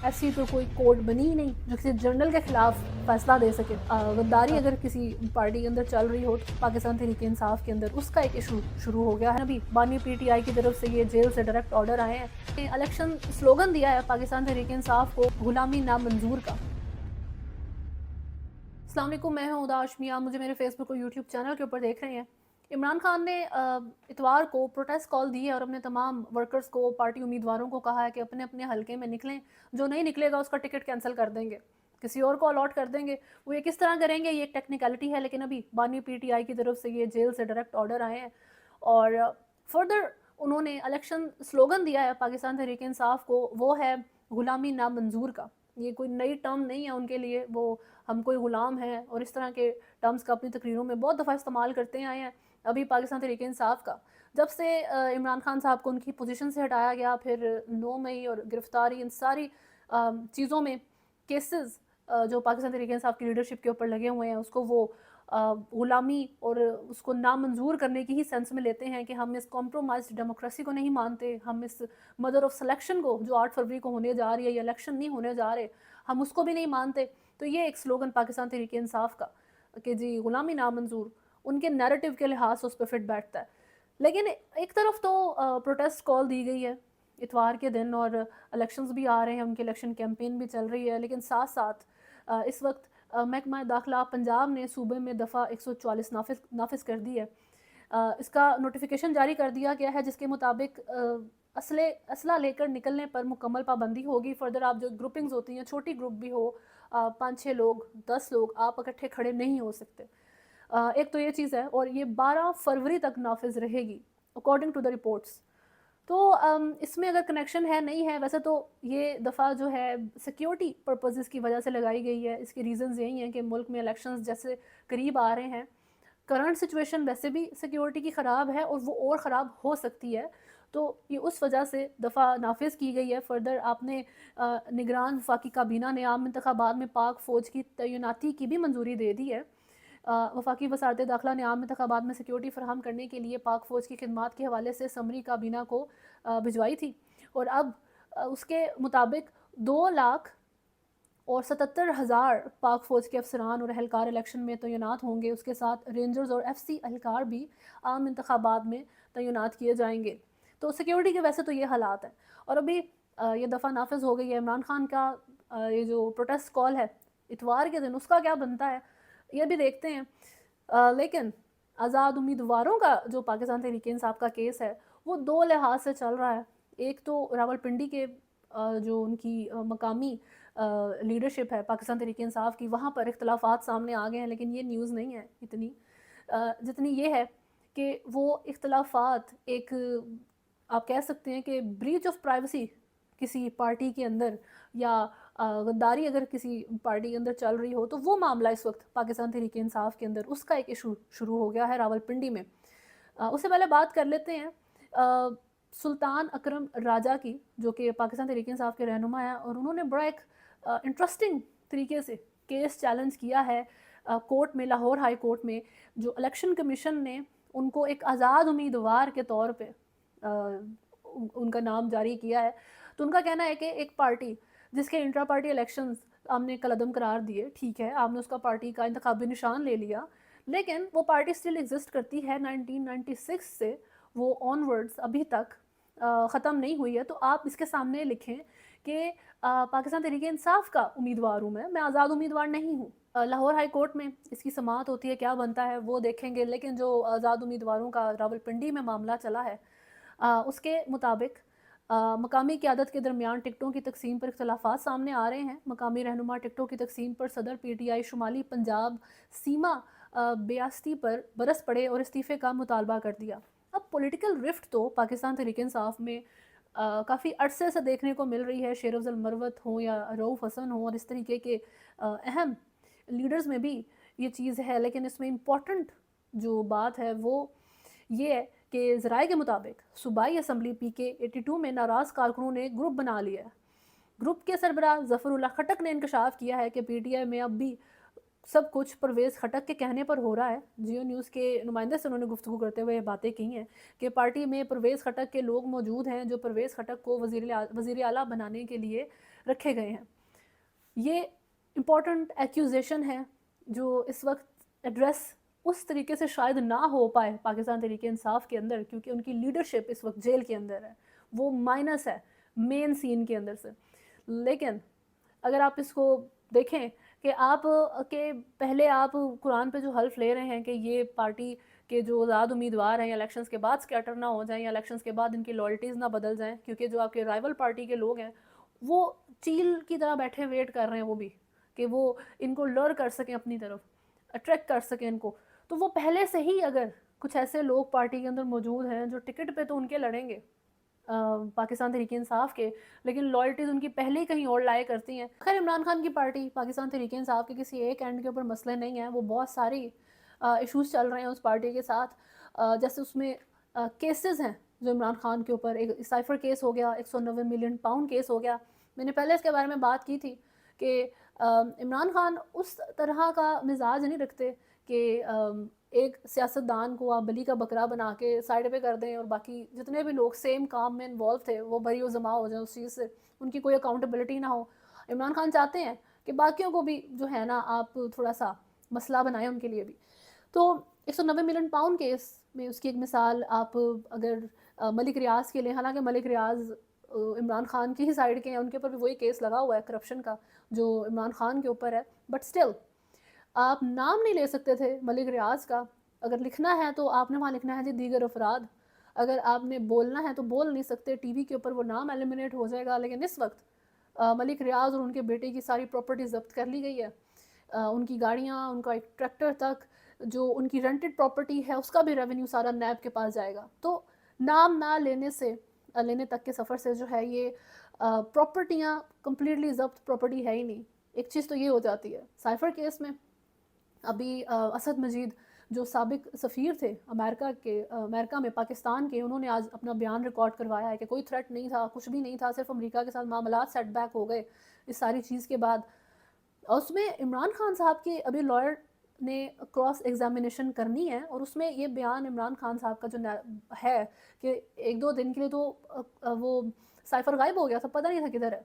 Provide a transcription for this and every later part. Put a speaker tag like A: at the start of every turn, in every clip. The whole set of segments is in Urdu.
A: ایسی تو کوئی کوڈ بنی ہی نہیں جو کسی جنرل کے خلاف فیصلہ دے سکے. غداری اگر کسی پارٹی کے اندر چل رہی ہو تو پاکستان تحریک انصاف کے اندر اس کا ایک ایشو شروع ہو گیا ہے. ابھی بانی پی ٹی آئی کی طرف سے یہ جیل سے ڈائریکٹ آرڈر آئے ہیں. الیکشن سلوگن دیا ہے پاکستان تحریک انصاف کو غلامی نامنظور کا. السلام علیکم، میں ہوں ادا ہاشمی. آپ مجھے میرے فیس بک اور یوٹیوب چینل کے اوپر دیکھ رہے ہیں. عمران خان نے اتوار کو پروٹیسٹ کال دی ہے اور اپنے تمام ورکرز کو، پارٹی امیدواروں کو کہا ہے کہ اپنے اپنے حلقے میں نکلیں. جو نہیں نکلے گا اس کا ٹکٹ کینسل کر دیں گے، کسی اور کو الاٹ کر دیں گے. وہ یہ کس طرح کریں گے یہ ایک ٹیکنیکلٹی ہے، لیکن ابھی بانی پی ٹی آئی کی طرف سے یہ جیل سے ڈائریکٹ آرڈر آئے ہیں. اور فردر انہوں نے الیکشن سلوگن دیا ہے پاکستان تحریک انصاف کو، وہ ہے غلامی نامنظور کا. یہ کوئی نئی ٹرم نہیں ہے ان کے لیے، وہ ہم کوئی غلام ہیں اور اس طرح کے ٹرمز کا اپنی تقریروں میں بہت دفعہ استعمال کرتے آئے ہیں. ابھی پاکستان تحریک انصاف کا جب سے عمران خان صاحب کو ان کی پوزیشن سے ہٹایا گیا، پھر 9 مئی اور گرفتاری، ان ساری چیزوں میں کیسز جو پاکستان تحریک انصاف کی لیڈرشپ کے اوپر لگے ہوئے ہیں، اس کو وہ غلامی اور اس کو نامنظور کرنے کی ہی سینس میں لیتے ہیں کہ ہم اس کمپرومائزڈ ڈیموکریسی کو نہیں مانتے، ہم اس مدر آف سلیکشن کو جو 8 فروری کو ہونے جا رہی ہے، یہ الیکشن نہیں ہونے جا رہے، ہم اس کو بھی نہیں مانتے. تو یہ ایک سلوگن پاکستان تحریک انصاف کا کہ جی غلامی نامنظور ان کے نیریٹو کے لحاظ سے اس پہ فٹ بیٹھتا ہے. لیکن ایک طرف تو پروٹیسٹ کال دی گئی ہے اتوار کے دن اور الیکشنز بھی آ رہے ہیں، ان کی الیکشن کیمپین بھی چل رہی ہے، لیکن ساتھ ساتھ اس وقت محکمہ داخلہ پنجاب نے صوبے میں دفعہ 144 نافذ کر دی ہے. اس کا نوٹیفیکیشن جاری کر دیا گیا ہے جس کے مطابق اسلحہ لے کر نکلنے پر مکمل پابندی ہوگی. فردر آپ جو گروپنگز ہوتی ہیں، چھوٹی گروپ بھی ہو، 5-6 لوگ، 10 لوگ، آپ اکٹھے کھڑے نہیں ہو سکتے. ایک تو یہ چیز ہے، اور یہ 12 فروری تک نافذ رہے گی اکارڈنگ ٹو دا رپورٹس. تو اس میں اگر کنیکشن ہے نہیں ہے، ویسے تو یہ دفعہ جو ہے سیکیورٹی پرپزز کی وجہ سے لگائی گئی ہے. اس کی ریزنز یہی ہیں کہ ملک میں الیکشنز جیسے قریب آ رہے ہیں، کرنٹ سچویشن ویسے بھی سیکیورٹی کی خراب ہے اور وہ اور خراب ہو سکتی ہے، تو یہ اس وجہ سے دفعہ نافذ کی گئی ہے. فردر آپ نے نگران وفاقی کابینہ نے عام انتخابات میں پاک فوج کی تعیناتی کی بھی منظوری دے دی ہے. وفاقی وزارت داخلہ نے عام انتخابات میں سیکیورٹی فراہم کرنے کے لیے پاک فوج کی خدمات کے حوالے سے سمری کابینہ کو بھجوائی تھی، اور اب اس کے مطابق 2,77,000 پاک فوج کے افسران اور اہلکار الیکشن میں تعینات ہوں گے. اس کے ساتھ رینجرز اور ایف سی اہلکار بھی عام انتخابات میں تعینات کیے جائیں گے. تو سیکیورٹی کے ویسے تو یہ حالات ہیں. اور ابھی یہ دفعہ نافذ ہو گئی ہے. عمران خان کا یہ جو پروٹیسٹ کال ہے اتوار کے دن، اس کا کیا بنتا ہے یہ بھی دیکھتے ہیں. لیکن آزاد امیدواروں کا جو پاکستان تحریک انصاف کا کیس ہے وہ 2 لحاظ سے چل رہا ہے. ایک تو راول پنڈی کے جو ان کی مقامی لیڈرشپ ہے پاکستان تحریک انصاف کی، وہاں پر اختلافات سامنے آ گئے ہیں، لیکن یہ نیوز نہیں ہے اتنی جتنی یہ ہے کہ وہ اختلافات ایک آپ کہہ سکتے ہیں کہ بریچ آف پرائیویسی کسی پارٹی کے اندر، یا غداری اگر کسی پارٹی کے اندر چل رہی ہو، تو وہ معاملہ اس وقت پاکستان تحریک انصاف کے اندر اس کا ایک ایشو شروع ہو گیا ہے راول پنڈی میں. اس سے پہلے بات کر لیتے ہیں سلطان اکرم راجہ کی، جو کہ پاکستان تحریک انصاف کے رہنما ہیں، اور انہوں نے بڑا ایک انٹرسٹنگ طریقے سے کیس چیلنج کیا ہے کورٹ میں، لاہور ہائی کورٹ میں. جو الیکشن کمیشن نے ان کو ایک آزاد امیدوار کے طور پہ ان کا نام جاری کیا ہے. تو ان کا کہنا ہے کہ ایک پارٹی جس کے انٹرا پارٹی الیکشنز آپ نے کالعدم قرار دیے، ٹھیک ہے، آپ نے اس کا پارٹی کا انتخابی نشان لے لیا، لیکن وہ پارٹی سٹل ایگزسٹ کرتی ہے 1996 سے، وہ آن ورڈز ابھی تک ختم نہیں ہوئی ہے. تو آپ اس کے سامنے لکھیں کہ پاکستان تحریک انصاف کا امیدوار ہوں میں آزاد امیدوار نہیں ہوں. لاہور ہائی کورٹ میں اس کی سماعت ہوتی ہے، کیا بنتا ہے وہ دیکھیں گے. لیکن جو آزاد امیدواروں کا راول پنڈی میں معاملہ چلا ہے، اس کے مطابق مقامی قیادت کے درمیان ٹکٹوں کی تقسیم پر اختلافات سامنے آ رہے ہیں. مقامی رہنما ٹکٹوں کی تقسیم پر صدر پی ٹی آئی شمالی پنجاب سیما بیاستی پر برس پڑے اور استعفے کا مطالبہ کر دیا. اب پولیٹیکل رفٹ تو پاکستان تحریک انصاف میں کافی عرصے سے دیکھنے کو مل رہی ہے. شیر افضل مروت ہوں یا رؤوف حسن ہوں اور اس طریقے کے اہم لیڈرز میں بھی یہ چیز ہے. لیکن اس میں امپورٹنٹ جو بات ہے وہ یہ ہے کہ ذرائع کے مطابق صوبائی اسمبلی پی کے 82 میں ناراض کارکنوں نے گروپ بنا لیا ہے. گروپ کے سربراہ ظفر اللہ خٹک نے انکشاف کیا ہے کہ پی ٹی آئی میں اب بھی سب کچھ پرویز خٹک کے کہنے پر ہو رہا ہے. جیو نیوز کے نمائندے سے انہوں نے گفتگو کرتے ہوئے یہ باتیں کی ہیں کہ پارٹی میں پرویز خٹک کے لوگ موجود ہیں جو پرویز خٹک کو وزیر اعلیٰ بنانے کے لیے رکھے گئے ہیں. یہ امپورٹنٹ ایکیوزیشن ہے جو اس وقت ایڈریس اس طریقے سے شاید نہ ہو پائے پاکستان تحریک انصاف کے اندر، کیونکہ ان کی لیڈرشپ اس وقت جیل کے اندر ہے، وہ مائنس ہے مین سین کے اندر سے. لیکن اگر آپ اس کو دیکھیں کہ آپ کہ پہلے آپ قرآن پہ جو حلف لے رہے ہیں کہ یہ پارٹی کے جو آزاد امیدوار ہیں یا الیکشنز کے بعد سکیٹر نہ ہو جائیں یا الیکشنز کے بعد ان کی لائلٹیز نہ بدل جائیں، کیونکہ جو آپ کے رائیول پارٹی کے لوگ ہیں وہ چیل کی طرح بیٹھے ویٹ کر رہے ہیں وہ بھی کہ وہ ان کو لر کر سکیں اپنی طرف، اٹریکٹ کر سکیں ان کو. تو وہ پہلے سے ہی اگر کچھ ایسے لوگ پارٹی کے اندر موجود ہیں جو ٹکٹ پہ تو ان کے لڑیں گے پاکستان تحریک انصاف کے، لیکن لائلٹیز ان کی پہلے ہی کہیں اور لائے کرتی ہیں. خیر عمران خان کی پارٹی پاکستان تحریک انصاف کے کسی ایک اینڈ کے اوپر مسئلے نہیں ہیں، وہ بہت ساری ایشوز چل رہے ہیں اس پارٹی کے ساتھ. جیسے اس میں کیسز ہیں جو عمران خان کے اوپر، ایک سائفر کیس ہو گیا، 190 ملین پاؤنڈ کیس ہو گیا. میں نے پہلے اس کے بارے میں بات کی تھی کہ عمران خان اس طرح کا مزاج نہیں رکھتے کہ ایک سیاستدان کو آپ بلی کا بکرا بنا کے سائڈ پہ کر دیں اور باقی جتنے بھی لوگ سیم کام میں انوالو تھے وہ بری و زما ہو جائیں اس چیز سے، ان کی کوئی اکاؤنٹیبلٹی نہ ہو. عمران خان چاہتے ہیں کہ باقیوں کو بھی جو ہے نا آپ تھوڑا سا مسئلہ بنائیں ان کے لیے بھی. تو 190 ملین پاؤنڈ کیس میں اس کی ایک مثال آپ اگر ملک ریاض کے لیں، حالانکہ ملک ریاض عمران خان کی ہی سائڈ کے ہیں، ان کے اوپر بھی وہی کیس لگا ہوا ہے کرپشن کا جو عمران خان کے اوپر ہے، بٹ سٹل آپ نام نہیں لے سکتے تھے ملک ریاض کا. اگر لکھنا ہے تو آپ نے وہاں لکھنا ہے جی دیگر افراد، اگر آپ نے بولنا ہے تو بول نہیں سکتے، ٹی وی کے اوپر وہ نام ایلیمنیٹ ہو جائے گا. لیکن اس وقت ملک ریاض اور ان کے بیٹے کی ساری پراپرٹی ضبط کر لی گئی ہے، ان کی گاڑیاں، ان کا ایک ٹریکٹر تک جو ان کی رینٹڈ پراپرٹی ہے اس کا بھی ریونیو سارا نیب کے پاس جائے گا. تو نام نہ لینے تک کے سفر سے جو ہے یہ پراپرٹیاں کمپلیٹلی ضبط پراپرٹی ہے ہی نہیں. ایک چیز تو یہ ہو جاتی ہے. سائفر کیس میں ابھی اسد مجید جو سابق سفیر تھے امریکہ میں پاکستان کے، انہوں نے آج اپنا بیان ریکارڈ کروایا ہے کہ کوئی تھریٹ نہیں تھا، کچھ بھی نہیں تھا، صرف امریکہ کے ساتھ معاملات سیٹ بیک ہو گئے اس ساری چیز کے بعد. اور اس میں عمران خان صاحب کے ابھی لائر نے کراس ایگزامینیشن کرنی ہے اور اس میں یہ بیان عمران خان صاحب کا جو ہے کہ 1-2 دن کے لیے تو وہ سائفر غائب ہو گیا تھا، پتہ نہیں تھا کدھر ہے.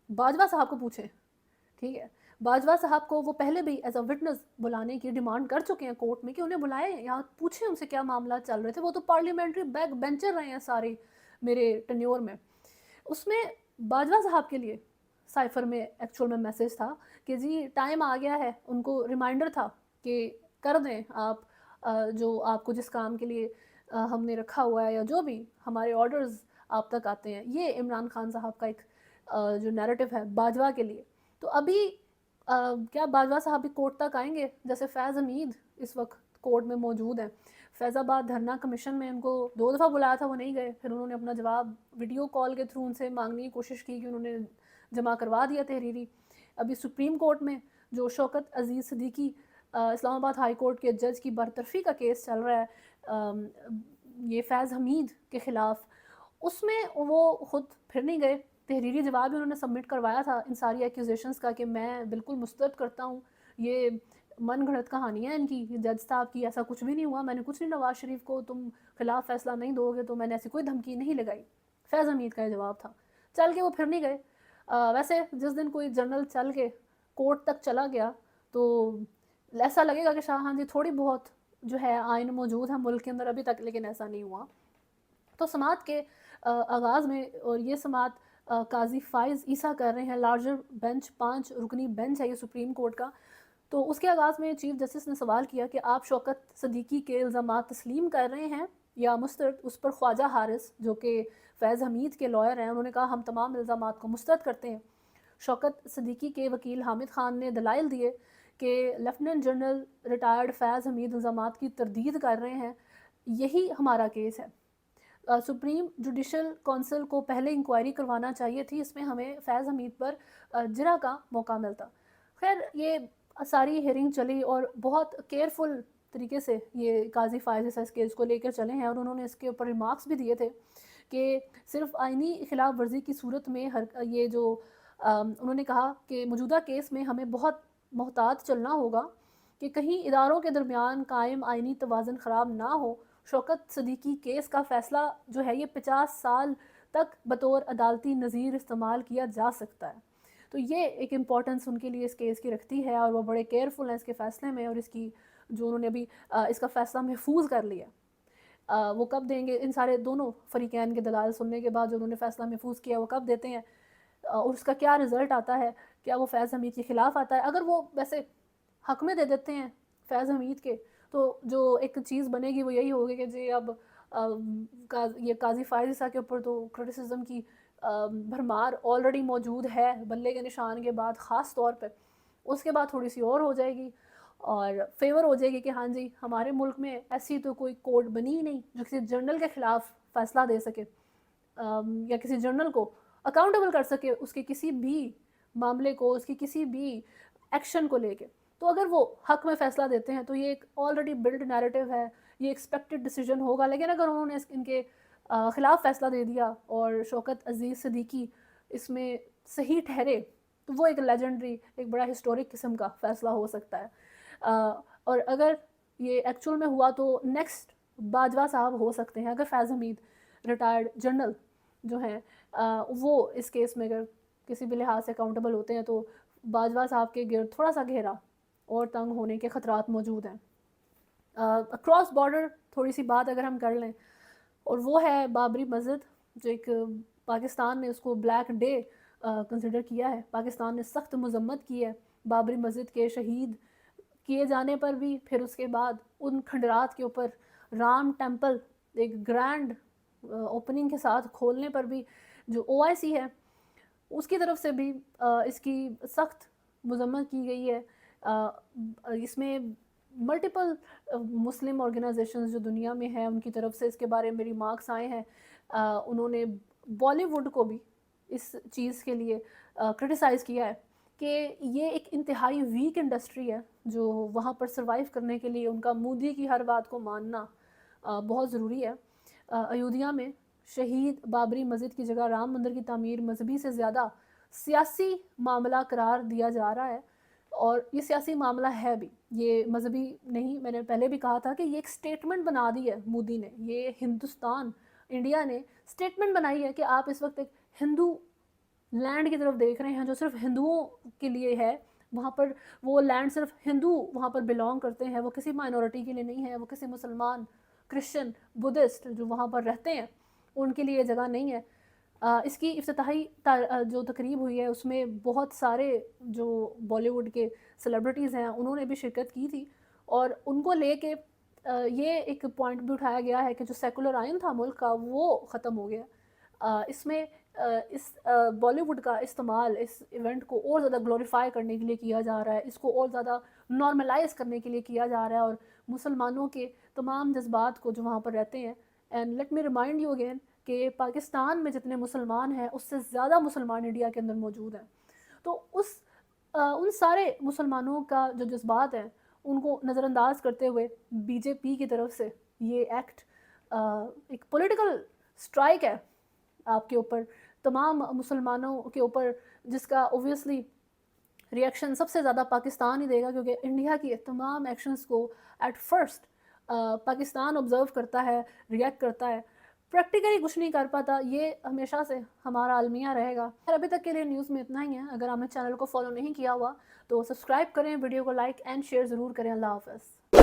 A: باجوہ صاحب کو پوچھیں، ٹھیک ہے، باجوہ صاحب کو وہ پہلے بھی ایز اے وٹنس بلانے کی ڈیمانڈ کر چکے ہیں کورٹ میں کہ انہیں بلائیں یا پوچھیں ان سے کیا معاملات چل رہے تھے. وہ تو پارلیمنٹری بیک بینچر رہے ہیں سارے میرے ٹینیور میں. اس میں باجوہ صاحب کے لیے سائفر میں ایکچول میں میسیج تھا کہ جی ٹائم آ گیا ہے، ان کو ریمائنڈر تھا کہ کر دیں آپ جو آپ کو جس کام کے لیے ہم نے رکھا ہوا ہے یا جو بھی ہمارے آرڈرز آپ تک آتے ہیں. یہ عمران خان صاحب کا ایک جو نیریٹو ہے باجوہ کے لیے. تو ابھی کیا باجوہ صاحب بھی کورٹ تک آئیں گے؟ جیسے فیض حمید اس وقت کورٹ میں موجود ہیں، فیض آباد دھرنا کمیشن میں ان کو 2 دفعہ بلایا تھا، وہ نہیں گئے. پھر انہوں نے اپنا جواب ویڈیو کال کے تھرو ان سے مانگنے کی کوشش کی کہ انہوں نے جمع کروا دیا تحریری. ابھی سپریم کورٹ میں جو شوکت عزیز صدیقی اسلام آباد ہائی کورٹ کے جج کی برطرفی کا کیس چل رہا ہے یہ فیض حمید کے خلاف، اس میں وہ خود پھر نہیں گئے. تحریری جواب انہوں نے سبمٹ کروایا تھا ان ساری ایکوزیشنز کا کہ میں بالکل مسترد کرتا ہوں، یہ من گھڑت کہانی ہے ان کی، جج صاحب کی، ایسا کچھ بھی نہیں ہوا، میں نے کچھ نہیں، نواز شریف کو تم خلاف فیصلہ نہیں دو گے تو میں نے ایسی کوئی دھمکی نہیں لگائی. فیض حمید کا یہ جواب تھا. چل کے وہ پھر نہیں گئے. ویسے جس دن کوئی جرنل چل کے کورٹ تک چلا گیا تو ایسا لگے گا کہ شاہ ہاں جی تھوڑی بہت جو ہے آئین موجود ہے ملک کے اندر ابھی تک، لیکن ایسا نہیں ہوا. تو سماعت کے آغاز میں، اور یہ سماعت قاضی فائز عیسیٰ کر رہے ہیں، لارجر بینچ 5 رکنی بینچ ہے یہ سپریم کورٹ کا. تو اس کے آغاز میں چیف جسٹس نے سوال کیا کہ آپ شوکت صدیقی کے الزامات تسلیم کر رہے ہیں یا مسترد؟ اس پر خواجہ حارث جو کہ فیض حمید کے لائر ہیں، انہوں نے کہا ہم تمام الزامات کو مسترد کرتے ہیں. شوکت صدیقی کے وکیل حامد خان نے دلائل دیے کہ لیفٹیننٹ جنرل ریٹائرڈ فیض حمید الزامات کی تردید کر رہے ہیں، یہی ہمارا کیس ہے. سپریم جوڈیشل کونسل کو پہلے انکوائری کروانا چاہیے تھی، اس میں ہمیں فیض حمید پر جرح کا موقع ملتا. خیر یہ ساری ہیئرنگ چلی اور بہت کیئرفل طریقے سے یہ قاضی فائز اس کیس کو لے کر چلے ہیں، اور انہوں نے اس کے اوپر ریمارکس بھی دیے تھے کہ صرف آئینی خلاف ورزی کی صورت میں یہ جو انہوں نے کہا کہ موجودہ کیس میں ہمیں بہت محتاط چلنا ہوگا کہ کہیں اداروں کے درمیان قائم آئینی توازن خراب نہ ہو. شوکت صدیقی کیس کا فیصلہ جو ہے یہ 50 سال تک بطور عدالتی نظیر استعمال کیا جا سکتا ہے. تو یہ ایک امپورٹنس ان کے لیے اس کیس کی رکھتی ہے، اور وہ بڑے کیئرفل ہیں اس کے فیصلے میں، اور اس کی جو انہوں نے ابھی اس کا فیصلہ محفوظ کر لیا، وہ کب دیں گے، ان سارے دونوں فریقین کے دلائل سننے کے بعد جو انہوں نے فیصلہ محفوظ کیا وہ کب دیتے ہیں، اور اس کا کیا رزلٹ آتا ہے، کیا وہ فیض حمید کے خلاف آتا ہے۔ اگر وہ ویسے حق میں دے دیتے ہیں فیض حمید کے، تو جو ایک چیز بنے گی وہ یہی ہوگی کہ جی اب یہ قاضی فائز عیسیٰ کے اوپر تو کرٹیسزم کی بھرمار آلریڈی موجود ہے بلے کے نشان کے بعد، خاص طور پہ اس کے بعد تھوڑی سی اور ہو جائے گی، اور فیور ہو جائے گی کہ ہاں جی ہمارے ملک میں ایسی تو کوئی کورٹ بنی ہی نہیں جو کسی جرنل کے خلاف فیصلہ دے سکے، یا کسی جرنل کو اکاؤنٹیبل کر سکے اس کے کسی بھی معاملے کو، اس کی کسی بھی ایکشن کو لے کے۔ تو اگر وہ حق میں فیصلہ دیتے ہیں تو یہ ایک آلریڈی بلڈ نیریٹو ہے، یہ ایکسپیکٹڈ ڈیسیجن ہوگا، لیکن اگر انہوں نے ان کے خلاف فیصلہ دے دیا اور شوکت عزیز صدیقی اس میں صحیح ٹھہرے تو وہ ایک لیجنڈری، ایک بڑا ہسٹورک قسم کا فیصلہ ہو سکتا ہے۔ اور اگر یہ ایکچول میں ہوا تو نیکسٹ باجوہ صاحب ہو سکتے ہیں، اگر فیض حمید ریٹائرڈ جنرل جو ہیں وہ اس کیس میں اگر کسی بھی لحاظ سے اکاؤنٹیبل ہوتے ہیں تو باجوہ صاحب کے گرد تھوڑا سا گھیرا اور تنگ ہونے کے خطرات موجود ہیں۔ اکراس بارڈر تھوڑی سی بات اگر ہم کر لیں، اور وہ ہے بابری مسجد، جو ایک پاکستان نے اس کو بلیک ڈے کنسیڈر کیا ہے، پاکستان نے سخت مذمت کی ہے بابری مسجد کے شہید کیے جانے پر بھی، پھر اس کے بعد ان کھنڈرات کے اوپر رام ٹیمپل ایک گرینڈ اوپننگ کے ساتھ کھولنے پر بھی جو OIC ہے اس کی طرف سے بھی اس کی سخت مذمت کی گئی ہے۔ اس میں ملٹیپل مسلم آرگنائزیشنز جو دنیا میں ہیں ان کی طرف سے اس کے بارے میں ریمارکس آئے ہیں، انہوں نے بالی ووڈ کو بھی اس چیز کے لیے کرٹیسائز کیا ہے کہ یہ ایک انتہائی ویک انڈسٹری ہے جو وہاں پر سروائیو کرنے کے لیے ان کا مودی کی ہر بات کو ماننا بہت ضروری ہے۔ ایودھیا میں شہید بابری مسجد کی جگہ رام مندر کی تعمیر مذہبی سے زیادہ سیاسی معاملہ قرار دیا جا رہا ہے، اور یہ سیاسی معاملہ ہے بھی، یہ مذہبی نہیں۔ میں نے پہلے بھی کہا تھا کہ یہ ایک سٹیٹمنٹ بنا دی ہے مودی نے، یہ ہندوستان انڈیا نے سٹیٹمنٹ بنائی ہے کہ آپ اس وقت ایک ہندو لینڈ کی طرف دیکھ رہے ہیں جو صرف ہندوؤں کے لیے ہے، وہاں پر وہ لینڈ صرف ہندو وہاں پر بلونگ کرتے ہیں، وہ کسی مائنورٹی کے لیے نہیں ہے، وہ کسی مسلمان، کرسچن، بدھسٹ جو وہاں پر رہتے ہیں ان کے لیے جگہ نہیں ہے۔ اس کی افتتاحی جو تقریب ہوئی ہے اس میں بہت سارے جو بالی ووڈ کے سیلیبریٹیز ہیں انہوں نے بھی شرکت کی تھی، اور ان کو لے کے یہ ایک پوائنٹ بھی اٹھایا گیا ہے کہ جو سیکولر آئین تھا ملک کا وہ ختم ہو گیا۔ اس میں اس بالی ووڈ کا استعمال اس ایونٹ کو اور زیادہ گلوریفائی کرنے کے لیے کیا جا رہا ہے، اس کو اور زیادہ نارملائز کرنے کے لیے کیا جا رہا ہے، اور مسلمانوں کے تمام جذبات کو جو وہاں پر رہتے ہیں۔ And let me remind you again کہ پاکستان میں جتنے مسلمان ہیں اس سے زیادہ مسلمان انڈیا کے اندر موجود ہیں، تو ان سارے مسلمانوں کا جو جذبات ہیں ان کو نظر انداز کرتے ہوئے BJP کی طرف سے یہ ایکٹ ایک پولیٹیکل سٹرائک ہے آپ کے اوپر، تمام مسلمانوں کے اوپر، جس کا اوبویسلی ریئیکشن سب سے زیادہ پاکستان ہی دے گا، کیونکہ انڈیا کی تمام ایکشنز کو ایٹ فرسٹ پاکستان آبزرو کرتا ہے، ریئیکٹ کرتا ہے، پریکٹیکلی کچھ نہیں کر پاتا۔ یہ ہمیشہ سے ہمارا المیہ رہے گا۔ ابھی تک کے لیے نیوز میں اتنا ہی ہے۔ اگر آپ نے چینل کو فالو نہیں کیا ہوا تو سبسکرائب کریں، ویڈیو کو لائک اینڈ شیئر ضرور کریں۔ اللہ حافظ۔